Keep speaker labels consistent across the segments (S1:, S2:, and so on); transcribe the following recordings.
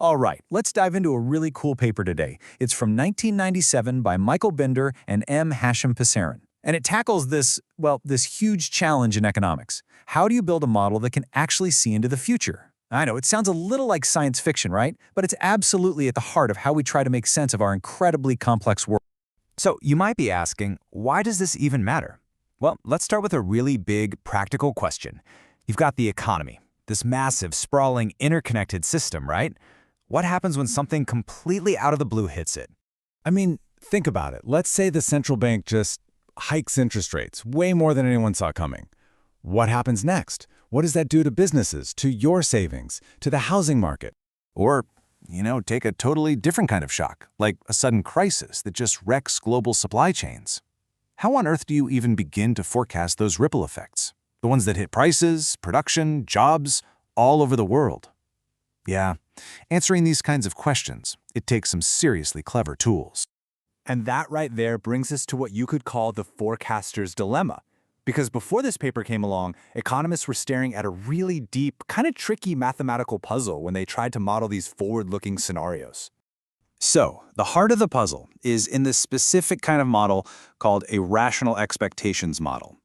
S1: All right, let's dive into a really cool paper today. It's from 1997 by Michael Binder and Hashem Pesaran. And it tackles this huge challenge in economics. How do you build a model that can actually see into the future? I know, it sounds a little like science fiction, right? But it's absolutely at the heart of how we try to make sense of our incredibly complex world.
S2: So you might be asking, why does this even matter? Well, let's start with a really big, practical question. You've got the economy, this massive, sprawling, interconnected system, right? What happens when something completely out of the blue hits it?
S3: I mean, think about it. Let's say the central bank just hikes interest rates way more than anyone saw coming. What happens next? What does that do to businesses, to your savings, to the housing market?
S4: Or, take a totally different kind of shock, like a sudden crisis that just wrecks global supply chains. How on earth do you even begin to forecast those ripple effects? The ones that hit prices, production, jobs, all over the world. Yeah, answering these kinds of questions, it takes some seriously clever tools.
S2: And that right there brings us to what you could call the forecaster's dilemma. Because before this paper came along, economists were staring at a really deep, kind of tricky mathematical puzzle when they tried to model these forward-looking scenarios.
S1: So, the heart of the puzzle is in this specific kind of model called a rational expectations model.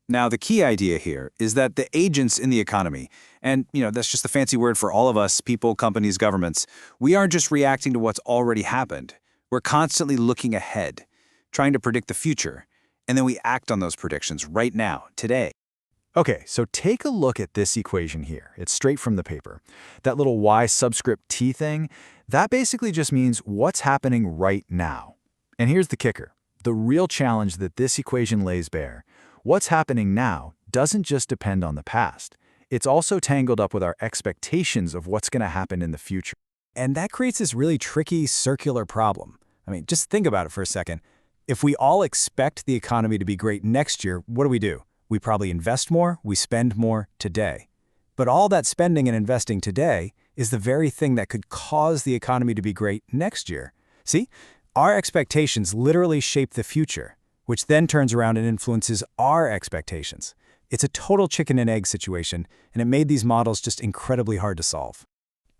S1: Now, the key idea here is that the agents in the economy, and that's just the fancy word for all of us, people, companies, governments, we aren't just reacting to what's already happened. We're constantly looking ahead, trying to predict the future, and then we act on those predictions right now, today.
S2: Okay, so take a look at this equation here. It's straight from the paper. That little y subscript t thing, that basically just means what's happening right now. And here's the kicker. The real challenge that this equation lays bare. What's happening now doesn't just depend on the past. It's also tangled up with our expectations of what's going to happen in the future.
S1: And that creates this really tricky circular problem. I mean, just think about it for a second. If we all expect the economy to be great next year, what do? We probably invest more, we spend more today. But all that spending and investing today is the very thing that could cause the economy to be great next year. See, our expectations literally shape the future, which then turns around and influences our expectations. It's a total chicken and egg situation, and it made these models just incredibly hard to solve.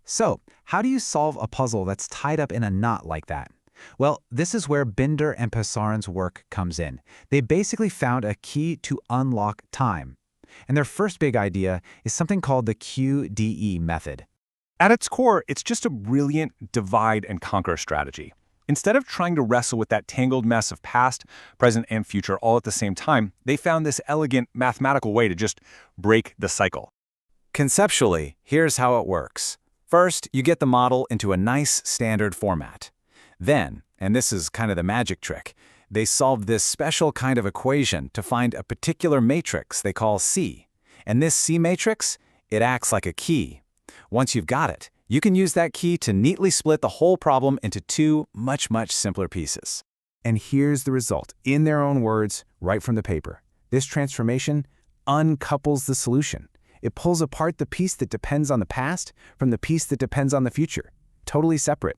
S2: So, how do you solve a puzzle that's tied up in a knot like that? Well, this is where Binder and Pesaran's work comes in. They basically found a key to unlock time. And their first big idea is something called the QDE method.
S5: At its core, it's just a brilliant divide and conquer strategy. Instead of trying to wrestle with that tangled mess of past, present, and future all at the same time, they found this elegant mathematical way to just break the cycle.
S1: Conceptually, here's how it works. First, you get the model into a nice standard format. Then, and this is kind of the magic trick, they solve this special kind of equation to find a particular matrix they call C. And this C matrix, it acts like a key. Once you've got it, you can use that key to neatly split the whole problem into two much simpler pieces.
S2: And here's the result, in their own words, right from the paper. This transformation uncouples the solution. It pulls apart the piece that depends on the past from the piece that depends on the future. Totally separate.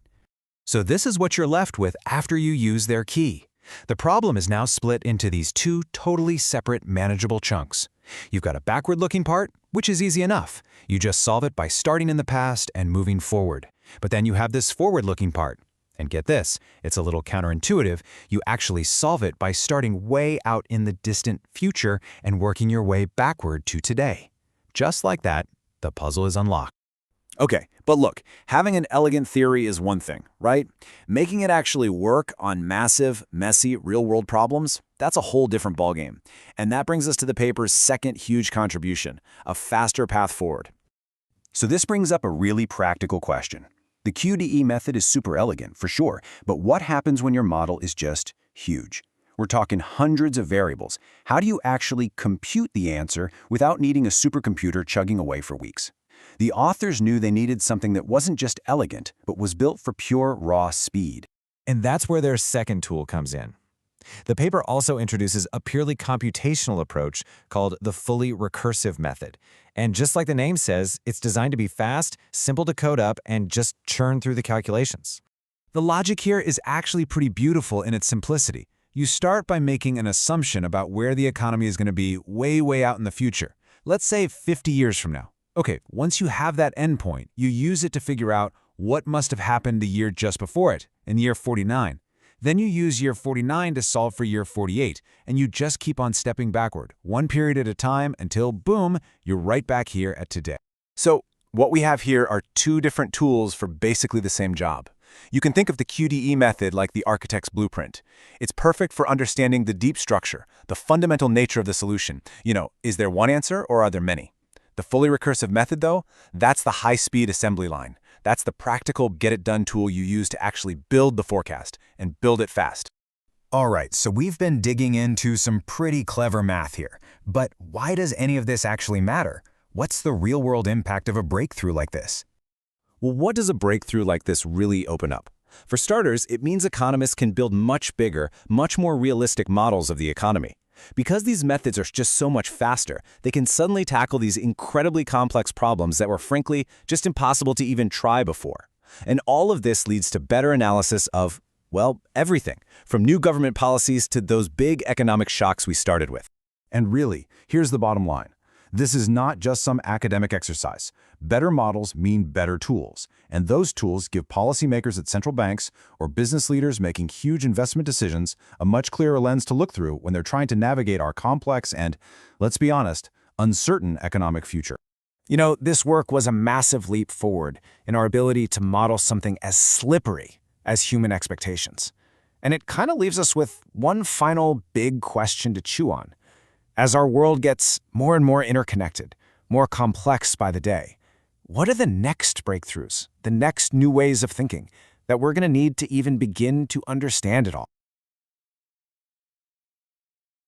S1: So this is what you're left with after you use their key. The problem is now split into these two totally separate manageable chunks. You've got a backward-looking part, which is easy enough. You just solve it by starting in the past and moving forward. But then you have this forward-looking part. And get this, it's a little counterintuitive. You actually solve it by starting way out in the distant future and working your way backward to today. Just like that, the puzzle is unlocked. Okay, but look, having an elegant theory is one thing, right? Making it actually work on massive, messy, real-world problems, that's a whole different ballgame. And that brings us to the paper's second huge contribution, a faster path forward. So this brings up a really practical question. The QDE method is super elegant, for sure, but what happens when your model is just huge? We're talking hundreds of variables. How do you actually compute the answer without needing a supercomputer chugging away for weeks? The authors knew they needed something that wasn't just elegant, but was built for pure, raw speed.
S6: And that's where their second tool comes in. The paper also introduces a purely computational approach called the fully recursive method. And just like the name says, it's designed to be fast, simple to code up, and just churn through the calculations. The logic here is actually pretty beautiful in its simplicity. You start by making an assumption about where the economy is going to be way out in the future. Let's say 50 years from now. Okay, once you have that endpoint, you use it to figure out
S1: what must have happened the year just before it, in year 49. Then you use year 49 to solve for year 48, and you just keep on stepping backward, one period at a time, until, boom, you're right back here at today.
S5: So what we have here are two different tools for basically the same job. You can think of the QDE method like the architect's blueprint. It's perfect for understanding the deep structure, the fundamental nature of the solution. Is there one answer or are there many? The fully recursive method, though, that's the high-speed assembly line. That's the practical get-it-done tool you use to actually build the forecast, and build it fast.
S1: All right, so we've been digging into some pretty clever math here. But why does any of this actually matter? What's the real-world impact of a breakthrough like this?
S6: Well, what does a breakthrough like this really open up? For starters, it means economists can build much bigger, much more realistic models of the economy. Because these methods are just so much faster, they can suddenly tackle these incredibly complex problems that were frankly just impossible to even try before. And all of this leads to better analysis of, well, everything, from new government policies to those big economic shocks we started with.
S3: And really, here's the bottom line. This is not just some academic exercise. Better models mean better tools, and those tools give policymakers at central banks or business leaders making huge investment decisions a much clearer lens to look through when they're trying to navigate our complex and, let's be honest, uncertain economic future.
S1: This work was a massive leap forward in our ability to model something as slippery as human expectations. And it kind of leaves us with one final big question to chew on. As our world gets more and more interconnected, more complex by the day, what are the next breakthroughs, the next new ways of thinking that we're going to need to even begin to understand it all?